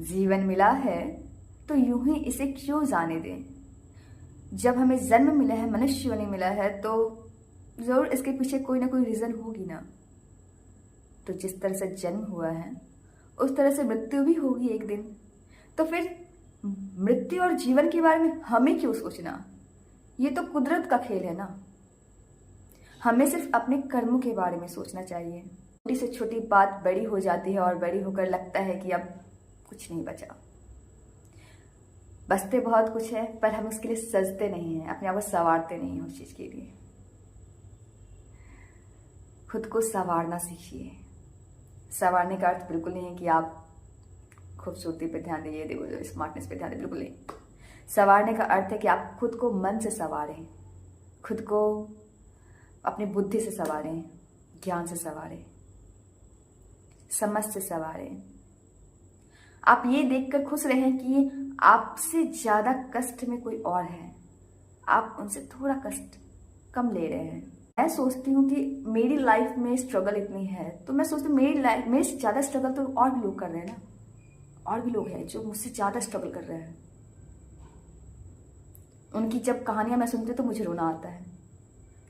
जीवन मिला है तो यूं ही इसे क्यों जाने दें। जब हमें जन्म मिला है, मनुष्य होने मिला है, तो जरूर इसके पीछे कोई ना कोई रीजन होगी ना। तो जिस तरह से जन्म हुआ है उस तरह से मृत्यु भी होगी एक दिन। तो फिर मृत्यु और जीवन के बारे में हमें क्यों सोचना, ये तो कुदरत का खेल है ना। हमें सिर्फ अपने कर्मों के बारे में सोचना चाहिए। छोटी से छोटी बात बड़ी हो जाती है और बड़ी होकर लगता है कि अब कुछ नहीं बचा। बचते बहुत कुछ है पर हम उसके लिए सजते नहीं हैं, अपने आप को संवारते नहीं हैं उस चीज के लिए। खुद को संवारना सीखिए। संवारने का अर्थ बिल्कुल नहीं है कि आप खूबसूरती पे ध्यान दीजिए, देखो स्मार्टनेस पे ध्यान दीजिए, बिल्कुल नहीं। संवारने का अर्थ है कि आप खुद को मन से संवारें, खुद को अपनी बुद्धि से संवारें, ज्ञान से संवारें, समझ से संवारें। आप ये देखकर खुश रहें कि आपसे ज्यादा कष्ट में कोई और है, आप उनसे थोड़ा कष्ट कम ले रहे हैं। मैं सोचती हूँ कि मेरी लाइफ में स्ट्रगल इतनी है, तो मैं सोचती हूँ मेरी लाइफ में ज्यादा स्ट्रगल तो और भी लोग कर रहे हैं ना। और भी लोग हैं जो मुझसे ज्यादा स्ट्रगल कर रहे हैं। उनकी जब कहानियां मैं सुनती हूँ तो मुझे रोना आता है।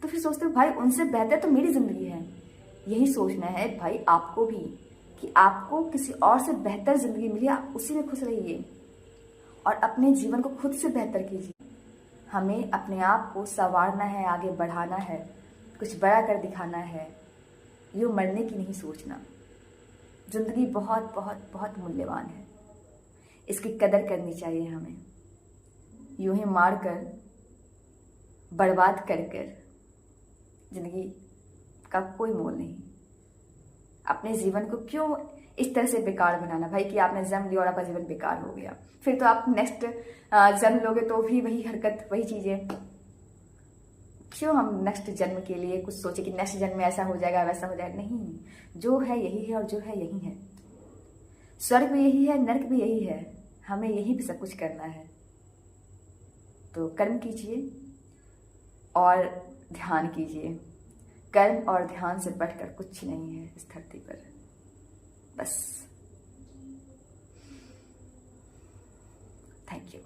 तो फिर सोचते हो भाई उनसे बेहतर तो मेरी जिंदगी है। यही सोचना है भाई आपको भी कि आपको किसी और से बेहतर जिंदगी मिली, आप उसी में खुश रहिए और अपने जीवन को खुद से बेहतर कीजिए। हमें अपने आप को संवारना है, आगे बढ़ाना है, कुछ बड़ा कर दिखाना है। यूँ मरने की नहीं सोचना। जिंदगी बहुत बहुत बहुत मूल्यवान है, इसकी कदर करनी चाहिए हमें। यूं ही मार कर, बर्बाद कर कर जिंदगी का कोई मोल नहीं। अपने जीवन को क्यों इस तरह से बेकार बनाना भाई कि आपने जन्म लिया और आपका जीवन बेकार हो गया। फिर तो आप नेक्स्ट जन्म लोगे तो भी वही हरकत, वही चीजें। क्यों हम नेक्स्ट जन्म के लिए कुछ सोचे कि नेक्स्ट जन्म में ऐसा हो जाएगा, वैसा हो जाएगा। नहीं, जो है यही है और जो है यही है। स्वर्ग भी यही है, नरक भी यही है। हमें यही भी सब कुछ करना है। तो कर्म कीजिए और ध्यान कीजिए। कर्म और ध्यान से बढ़कर कुछ नहीं है इस धरती पर। बस। Thank you.